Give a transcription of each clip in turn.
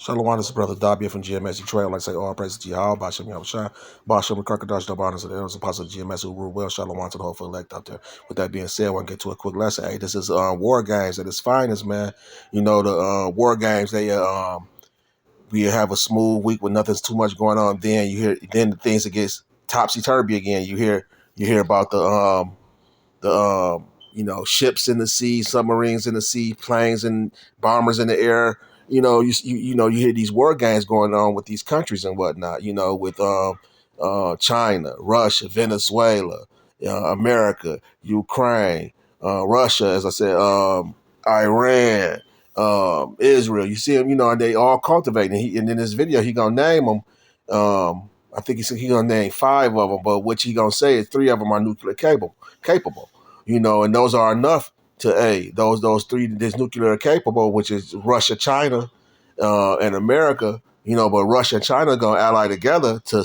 Shalom, this is Brother Dobby from GMS Detroit. I'd like to say all praise to Yahweh, Bashem Yahushua, Bashem Karkadash, Dabanas, and the elders, apostles of GMS who rule well. Shalom to the hopeful elect out there. With that being said, we'll get to a quick lesson. Hey, this is War Games at its finest, man. You know, the War Games, we have a smooth week with nothing's too much going on. Then the things that gets topsy-turvy again. You hear about the ships in the sea, submarines in the sea, planes and bombers in the air. You hear these war games going on with these countries and whatnot. With China, Russia, Venezuela, America, Ukraine, Russia, as I said, Iran, Israel. You see them, and they all cultivating. And in this video, he gonna name them. I think he gonna name 5 of them, but what he gonna say is 3 of them are nuclear capable. And those are enough to those 3 that's nuclear capable, which is Russia, China, and America. But Russia and China are gonna ally together to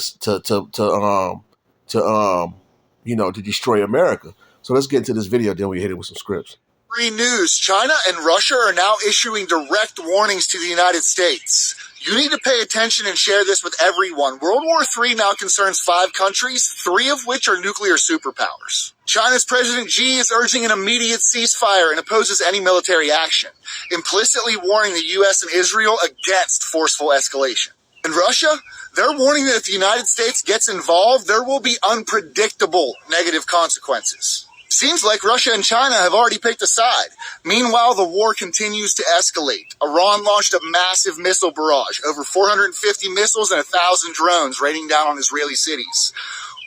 destroy America. So let's get into this video, then we hit it with some scripts. Free news. China and Russia are now issuing direct warnings to the United States. You need to pay attention and share this with everyone. World War III now concerns 5 countries, 3 of which are nuclear superpowers. China's President Xi is urging an immediate ceasefire and opposes any military action, implicitly warning the U.S. and Israel against forceful escalation. In Russia, they're warning that if the United States gets involved, there will be unpredictable negative consequences. Seems like Russia and China have already picked a side. Meanwhile, the war continues to escalate. Iran launched a massive missile barrage, over 450 missiles and 1,000 drones raining down on Israeli cities.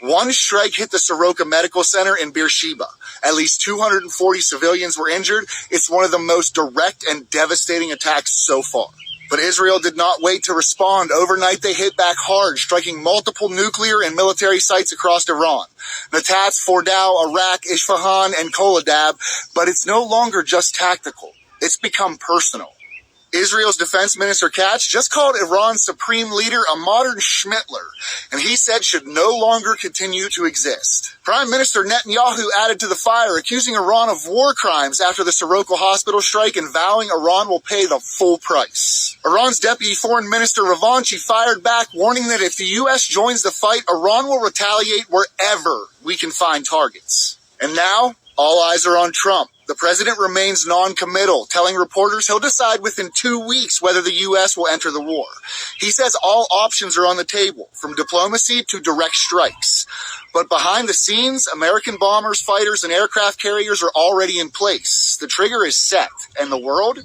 One strike hit the Soroka Medical Center in Beersheba. At least 240 civilians were injured. It's one of the most direct and devastating attacks so far. But Israel did not wait to respond. Overnight, they hit back hard, striking multiple nuclear and military sites across Iran. Natanz, Fordow, Arak, Isfahan, and Koladab. But it's no longer just tactical. It's become personal. Israel's defense minister Katz just called Iran's supreme leader a modern Schmittler, and he said should no longer continue to exist. Prime Minister Netanyahu added to the fire, accusing Iran of war crimes after the Soroka hospital strike and vowing Iran will pay the full price. Iran's deputy foreign minister Ravanchi fired back, warning that if the U.S. joins the fight, Iran will retaliate wherever we can find targets. And now, all eyes are on Trump. The president remains non-committal, telling reporters he'll decide within 2 weeks whether the U.S. will enter the war. He says all options are on the table, from diplomacy to direct strikes. But behind the scenes, American bombers, fighters, and aircraft carriers are already in place. The trigger is set, and the world,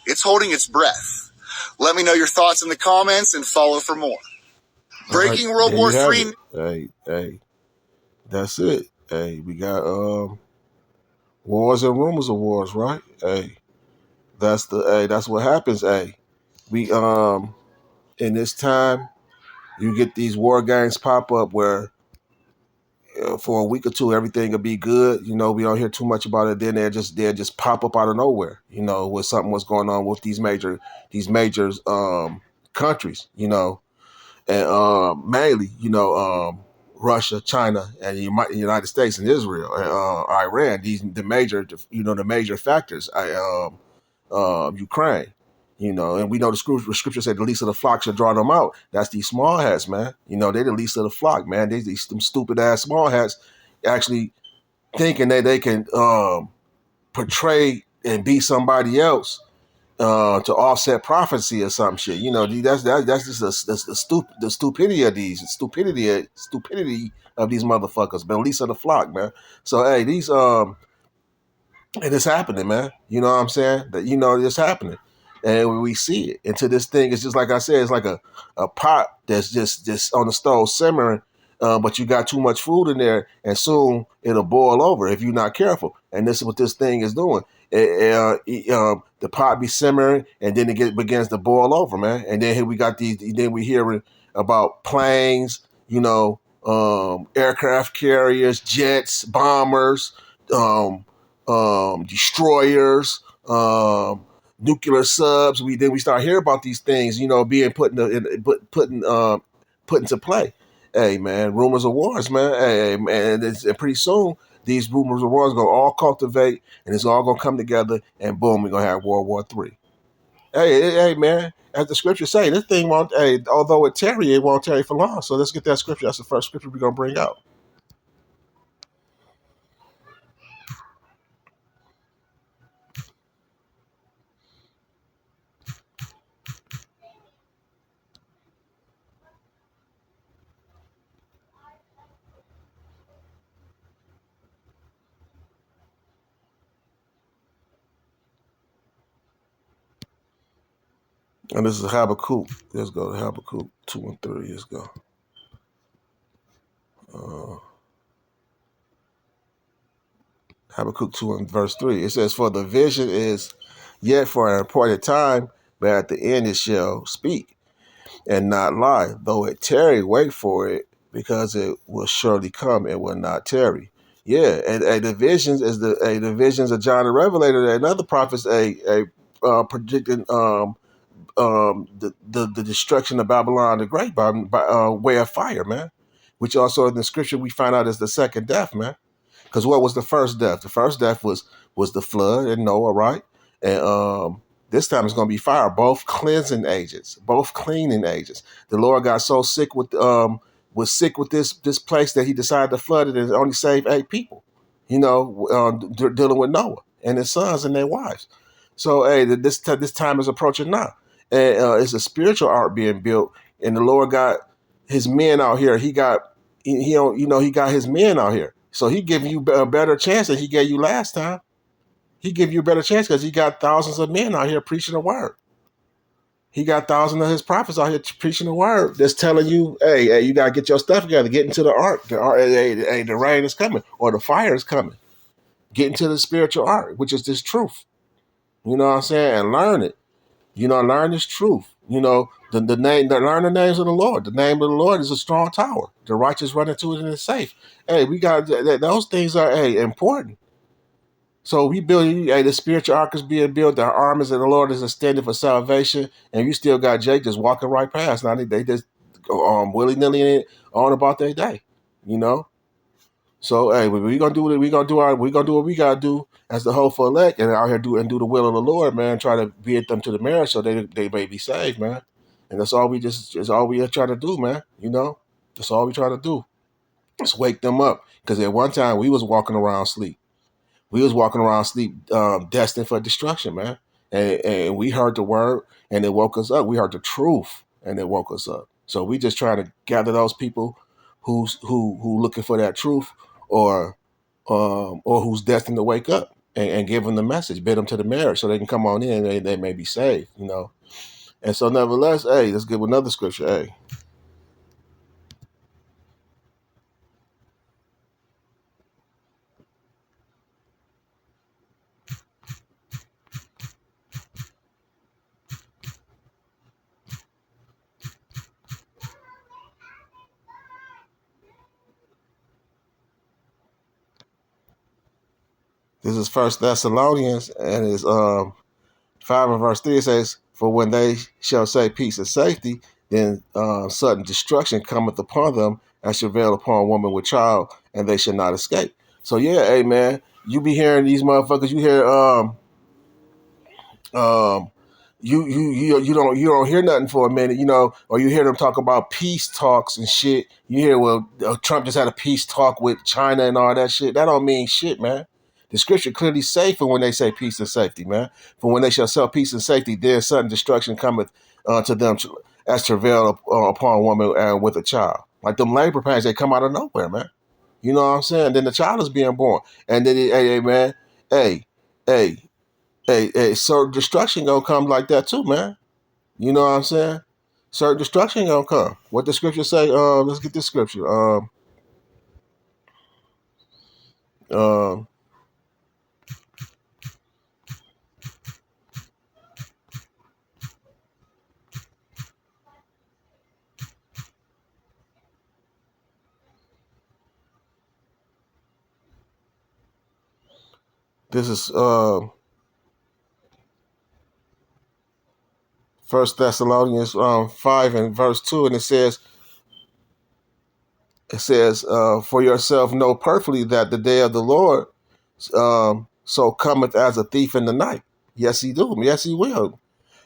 it's holding its breath. Let me know your thoughts in the comments and follow for more. Breaking World War III. Hey, that's it. Hey, we got wars and rumors of wars, right? That's what happens. We in this time, you get these war games pop up where for a week or two everything will be good. We don't hear too much about it. Then they'll just pop up out of nowhere. With something what's going on with these major countries. And mainly Russia, China, and the United States and Israel, Iran. The major factors. Ukraine. And we know the scripture said the least of the flock should draw them out. That's these small hats, man. They the least of the flock, man. These them stupid ass small hats actually thinking that they can portray and be somebody else to offset prophecy or some shit. That's just the stupidity of these stupidity of these motherfuckers, man. Least of the flock, man. So these and it's happening, man. You know what I'm saying? That it's happening. And we see it. And to this thing, it's just like I said, it's like a pot that's just on the stove simmering, but you got too much food in there, and soon it'll boil over if you're not careful. And this is what this thing is doing. The pot be simmering, and then it begins to boil over, man. And then here we got then we hearing about planes, aircraft carriers, jets, bombers, destroyers, nuclear subs. We start hearing about these things, being put into play. Hey, man, rumors of wars, man. Hey, man, and pretty soon these rumors of wars gonna all cultivate, and it's all gonna come together, and boom, we're gonna have World War III. Hey, man, as the scripture say, this thing won't. Hey, although it won't tarry for long. So let's get that scripture. That's the first scripture we're gonna bring out. And this is Habakkuk. Let's go to Habakkuk 2 and 3. Let's go. Habakkuk 2 and verse 3. It says, "For the vision is yet for an appointed time, but at the end it shall speak and not lie. Though it tarry, wait for it, because it will surely come and will not tarry." Yeah, and the visions is the visions of John the Revelator and other prophets predicting the destruction of Babylon the Great by way of fire, man. Which also in the scripture we find out is the second death, man. Because what was the first death? The first death was the flood and Noah, right? And this time it's going to be fire. Both cleansing agents, both cleaning agents. The Lord got so sick with was sick with this place that He decided to flood it and only saved 8 people. You know, dealing with Noah and his sons and their wives. So hey, this time is approaching now, and it's a spiritual ark being built, and the Lord got His men out here. He got he got His men out here. So He giving you a better chance than He gave you last time. He give you a better chance because He got thousands of men out here preaching the word. He got thousands of His prophets out here preaching the word. That's telling you, hey, you gotta get your stuff together. Get into the ark. The rain is coming or the fire is coming. Get into the spiritual ark, which is this truth. You know what I'm saying? And learn it. Learn this truth. Learn the names of the Lord. The name of the Lord is a strong tower. The righteous run into it and it's safe. Hey, we got those things are important. So we build. Hey, the spiritual ark is being built. The armies of the Lord is extended for salvation, and you still got Jake just walking right past. Now they just willy nilly on about their day. You know. So hey, we gonna do what we gonna do what we gotta do as the hopeful elect, and out here do the will of the Lord, man. Try to beat them to the marriage so they may be saved, man. And that's all we are trying to do, man. That's all we try to do. Just wake them up, because at one time we was walking around sleep. We was walking around sleep, destined for destruction, man. And we heard the word, and it woke us up. We heard the truth, and it woke us up. So we just trying to gather those people who looking for that truth, or who's destined to wake up, and give them the message, bid them to the marriage so they can come on in and they may be saved, And so nevertheless, hey, let's give another scripture. Hey, this is First Thessalonians, and it's 5 and verse 3. It says, "For when they shall say peace and safety, then sudden destruction cometh upon them, as shall veil upon a woman with child, and they shall not escape." So yeah, hey man, you be hearing these motherfuckers. You hear um you don't hear nothing for a minute, or you hear them talk about peace talks and shit. You hear, well, Trump just had a peace talk with China and all that shit. That don't mean shit, man. The scripture clearly say for when they say peace and safety, man. For when they shall sell peace and safety, then sudden destruction cometh to them as travail upon a woman with a child. Like them labor pains, they come out of nowhere, man. You know what I'm saying? Then the child is being born, and then hey man, hey, hey, certain destruction gonna come like that too, man. You know what I'm saying? Certain destruction gonna come. What the scripture say? Let's get this scripture. Um, this is First Thessalonians 5 and verse 2, and it says, "For yourself know perfectly that the day of the Lord so cometh as a thief in the night." Yes, he do. Yes, he will.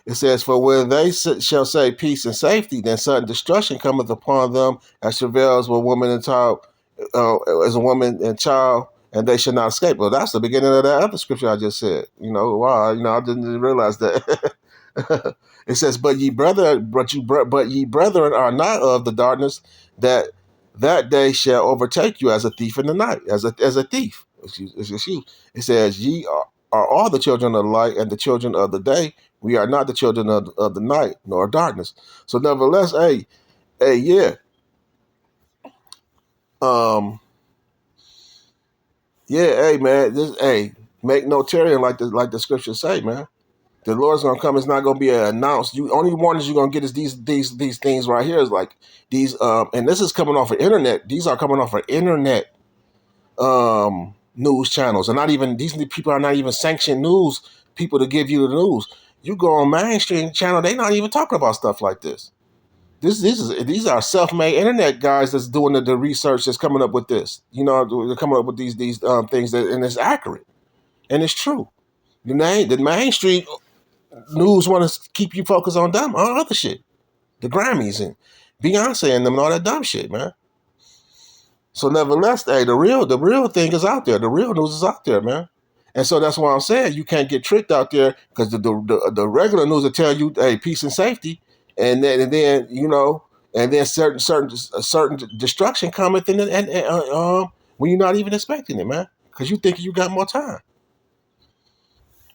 It says, "For when they shall say peace and safety, then sudden destruction cometh upon them as travails with woman and child, as a woman and child, and they shall not escape." Well, that's the beginning of that other scripture I just said. Wow, I didn't realize that. It says, but ye brethren are not of the darkness, that that day shall overtake you as a thief in the night, as a thief. Excuse. It says, ye are all the children of the light and the children of the day. We are not the children of the night nor darkness. So nevertheless, yeah. Um, yeah, man, make no tarrying like the scriptures say, man. The Lord's gonna come. It's not gonna be announced. You only warnings you're gonna get is these things right here. Is like these, and this is coming off of internet. These are coming off of internet news channels, and not even these people are not even sanctioned news people to give you the news. You go on mainstream channel, they not even talking about stuff like this. These are self-made internet guys that's doing the research that's coming up with this. They're coming up with these things that, and it's accurate and it's true. The mainstream news want to keep you focused on other shit, the Grammys and Beyonce and them and all that dumb shit, man. So nevertheless, the real thing is out there. The real news is out there, man. And so that's why I'm saying you can't get tricked out there, because the regular news will tell you, hey, peace and safety, and then certain destruction cometh in, when you're not even expecting it, man, because you think you got more time.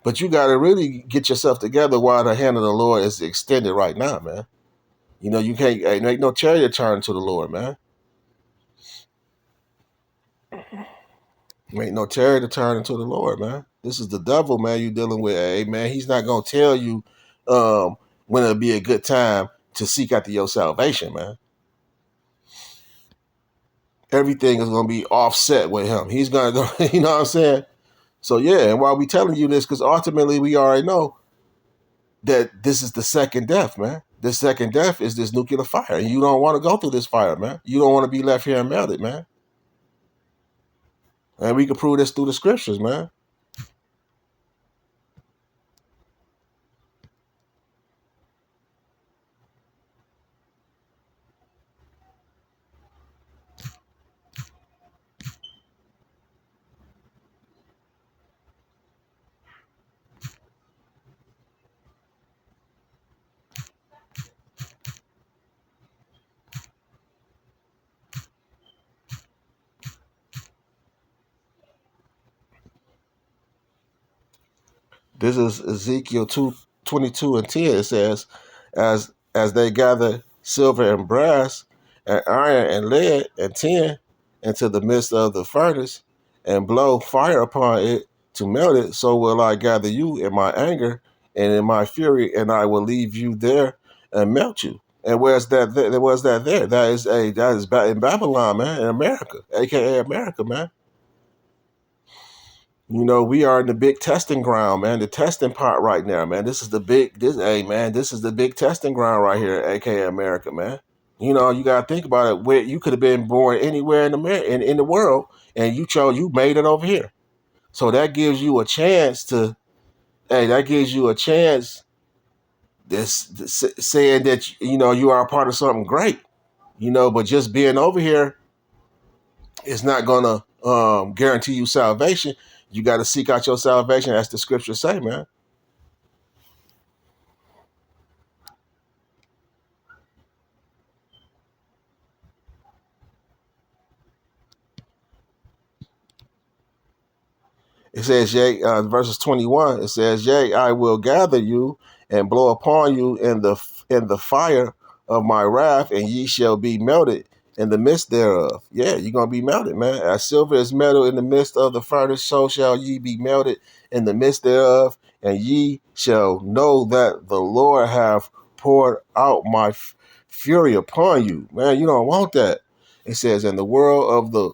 But you got to really get yourself together while the hand of the Lord is extended right now, man. You can't make no chariot turn to the Lord, man. Ain't no chariot to turn into the Lord, man. This is the devil, man, you dealing with. Hey, man, he's not going to tell you when it'll be a good time to seek after your salvation, man. Everything is going to be offset with him. He's going to go, you know what I'm saying? So, yeah, and while we telling you this, because ultimately we already know that this is the second death, man. The second death is this nuclear fire, and you don't want to go through this fire, man. You don't want to be left here and melted, man. And we can prove this through the scriptures, man. This is Ezekiel 2:22 and 10. It says, as they gather silver and brass and iron and lead and tin into the midst of the furnace and blow fire upon it to melt it, so will I gather you in my anger and in my fury, and I will leave you there and melt you. And where's that? Where's that there? That is in Babylon, man, in America, aka America, man. We are in the big testing ground, man. The testing part right now, man. This is the big testing ground right here, aka America, man. You gotta think about it. Where you could have been born anywhere in America, in the world, and you made it over here. So that gives you a chance to, this saying that you are a part of something great. But just being over here is not gonna guarantee you salvation. You got to seek out your salvation, as the scriptures say, man. It says, yea, verses 21, it says, yea, I will gather you and blow upon you in the fire of my wrath, and ye shall be melted in the midst thereof. Yeah, you're going to be melted, man. As silver is melted in the midst of the furnace, so shall ye be melted in the midst thereof, and ye shall know that the Lord hath poured out my fury upon you. Man, you don't want that. It says, and the word of the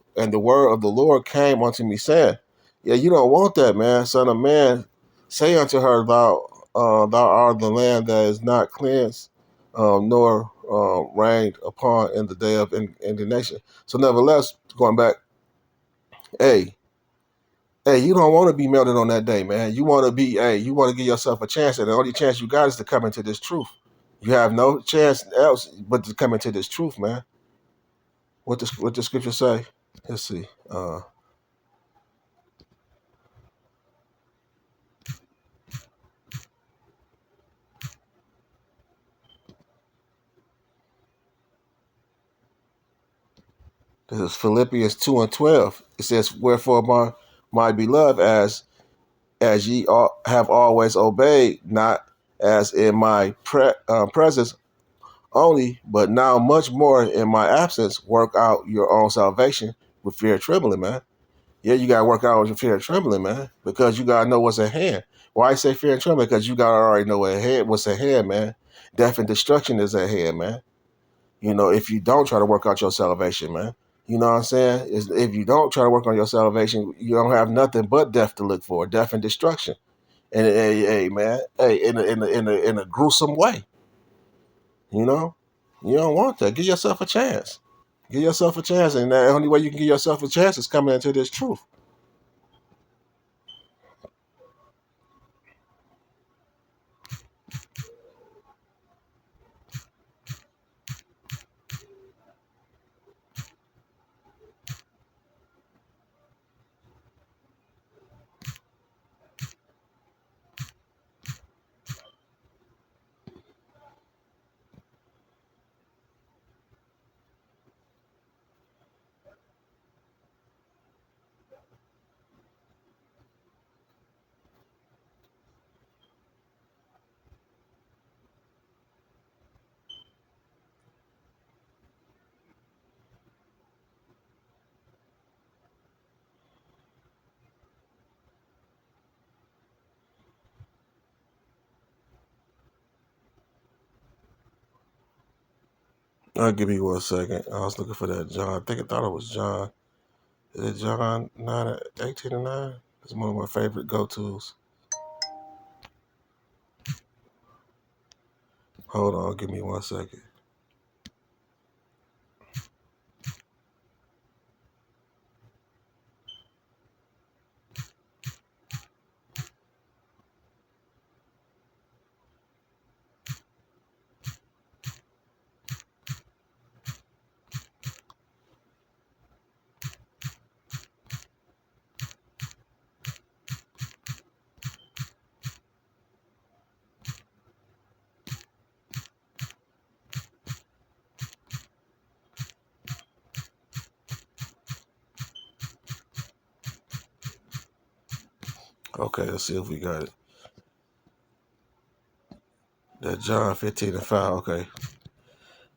Lord came unto me, saying, yeah, you don't want that, man. Son of man, say unto her, thou art the land that is not cleansed, nor rained upon in the day of indignation. So nevertheless, going back, hey, Hey, you don't want to be melted on that day, man. You want to be, hey, you want to give yourself a chance, and the only chance you got is to come into this truth. You have no chance else but to come into this truth, man. What the scripture say? Let's see. This is Philippians 2:12. It says, "Wherefore, my beloved, as ye have always obeyed, not as in my presence only, but now much more in my absence, work out your own salvation with fear and trembling, man." Yeah, you gotta work out with your fear and trembling, man, because you gotta know what's at hand. Why I say fear and trembling? Because you gotta already know what's ahead, man. Death and destruction is ahead, man. If you don't try to work out your salvation, man. You know what I'm saying? If you don't try to work on your salvation, you don't have nothing but death to look for, death and destruction. And hey, man, hey, in a gruesome way. You know, you don't want that. Give yourself a chance. Give yourself a chance, and the only way you can give yourself a chance is coming into this truth. Give me 1 second. I was looking for that John. I thought it was John. Is it John 9:18 and 9? It's one of my favorite go-tos. Hold on, give me 1 second. Okay, let's see if we got it. That John 15:5. Okay.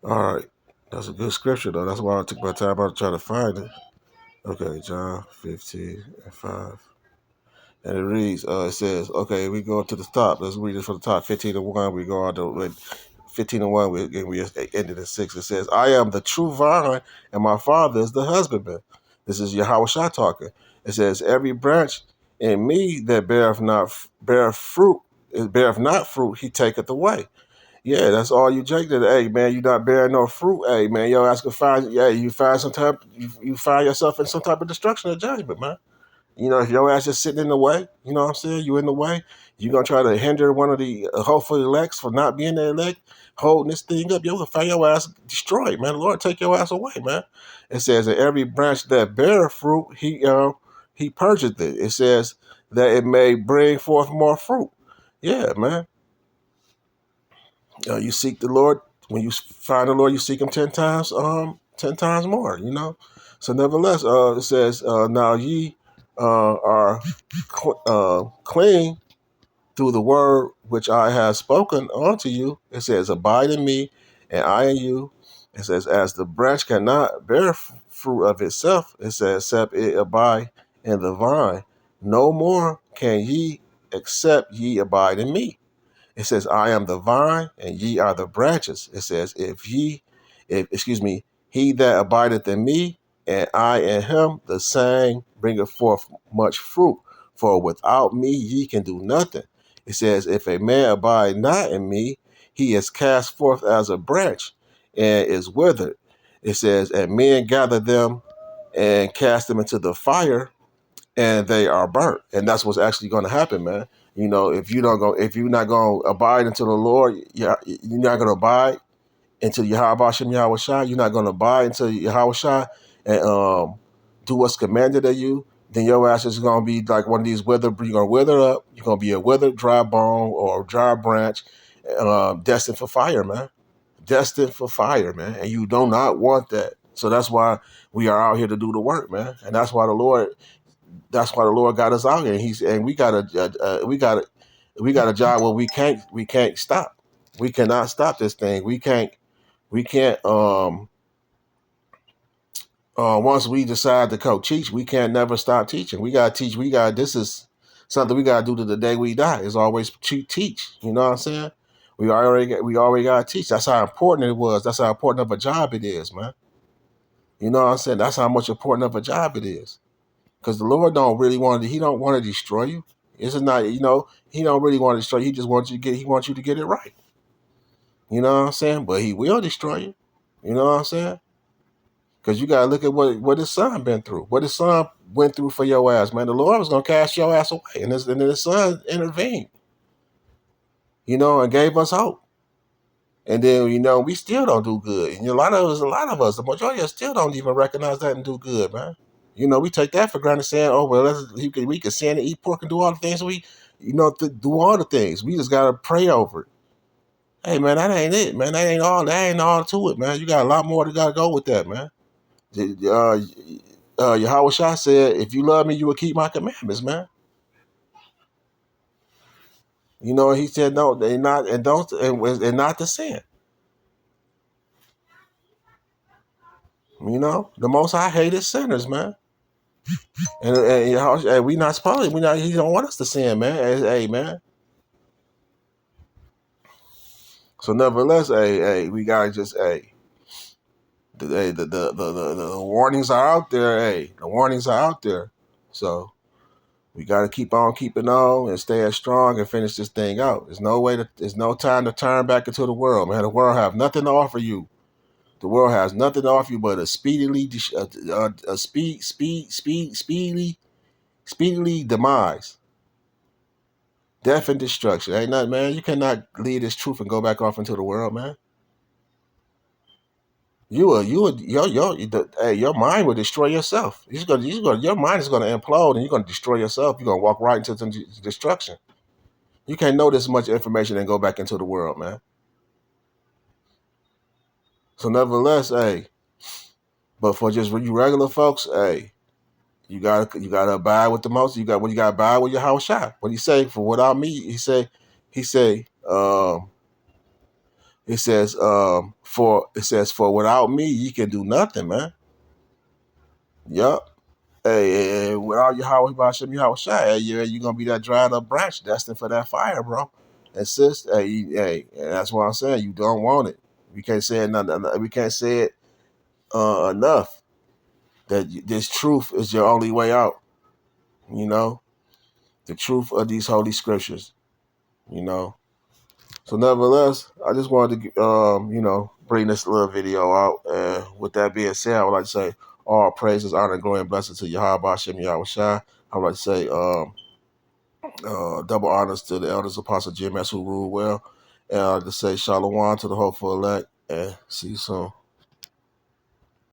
All right. That's a good scripture, though. That's why I took my time out to try to find it. Okay, John 15:5. And it reads, it says, okay, we go to the top. Let's read it from the top. 15:1. We go on to 15:1. We ended at 6. It says, I am the true vine, and my Father is the husbandman. This is Yahweh Shah talking. It says, every branch in me that beareth not fruit, he taketh away. Yeah, that's all you Jake did. Hey man, you not bearing no fruit. Hey man, yo, ask to find. Yeah, you find some type. You find yourself in some type of destruction or judgment, man. If your ass is sitting in the way, you know what I'm saying? You in the way, you going to try to hinder one of the hopeful elects for not being the elect, holding this thing up. You're going to find your ass destroyed, man. The Lord take your ass away, man. It says that every branch that bear fruit, he purgeth it. It says that it may bring forth more fruit. Yeah, man. You seek the Lord. When you find the Lord, you seek him 10 times more, So nevertheless, it says, now ye are clean through the word which I have spoken unto you. It says, abide in me, and I in you. It says, as the branch cannot bear fruit of itself, it says, except it abide in the vine. No more can ye, except ye abide in me. It says, I am the vine, and ye are the branches. It says, he that abideth in me, and I in him, the same bringeth forth much fruit. For without me ye can do nothing. It says, if a man abide not in me, he is cast forth as a branch, and is withered. It says, and men gather them and cast them into the fire, and they are burnt. And that's what's actually going to happen, man. If you're not going to abide until the Lord, you're not going to abide until Yahweh Shem Yahweh Shai. You're not going to abide until Yahweh Shai and do what's commanded of you. Then your ass is going to be like one of these you're going to wither up. You're going to be a withered dry bone or a dry branch, destined for fire, man. Destined for fire, man. And you do not want that. So that's why we are out here to do the work, man. And that's why the Lord got us out here. And we got a job where we can't stop. We cannot stop this thing. We can't once we decide to go teach, we can't never stop teaching. We gotta teach. This is something we gotta do to the day we die. Is always teach. You know what I'm saying? We already gotta teach. That's how important it was. That's how important of a job it is, man. You know what I'm saying? That's how much important of a job it is. Because the Lord He don't want to destroy you. This is not, He don't really want to destroy you. He just wants He wants you to get it right. You know what I'm saying? But He will destroy you. You know what I'm saying? Because you got to look at what His Son been through. What His Son went through for your ass, man. The Lord was going to cast your ass away. And then His Son intervened, and gave us hope. And then, we still don't do good. And a lot of us, the majority of us still don't even recognize that and do good, man. We take that for granted, saying, "Oh well, we can sin and eat pork and do all the things do all the things. We just gotta pray over it." Hey, man, that ain't it, man. That ain't all to it, man. You got a lot more that gotta go with that, man. Yahweh Shai said, "If you love me, you will keep my commandments, man." He said, "No, they not, and don't, and not to sin." The Most High hated sinners, man. And we not supposed. He don't want us to sin, man. Hey, man. So nevertheless, we gotta just, the warnings are out there. The warnings are out there. So we gotta keep on keeping on and stay as strong and finish this thing out. There's no time to turn back into the world, man. The world have nothing to offer you. The world has nothing to offer you but a speedily demise, death and destruction. Ain't nothing, man. You cannot leave this truth and go back off into the world, man. Your mind will destroy yourself. Your mind is gonna implode and you're gonna destroy yourself. You're gonna walk right into some destruction. You can't know this much information and go back into the world, man. So nevertheless, but for just you regular folks, you gotta abide with the most. You gotta abide with your house shot. What he say? For without me, he says, for without me, you can do nothing, man. Yup. Hey, without Yahweh Bashem Yahweh Shai, you're gonna be that dried up branch destined for that fire, bro. And sis, and that's what I'm saying. You don't want it. We can't say it. We can't say it enough. That this truth is your only way out. The truth of these holy scriptures. So nevertheless, I just wanted to bring this little video out. And with that being said, I would like to say all praises, honor, glory, and blessings to Yahweh Shem Yahweh Shai. I would like to say double honors to the elders, Apostle Jim S. who rule well. And I'd like to say shalom to the hopeful elect, and see you soon.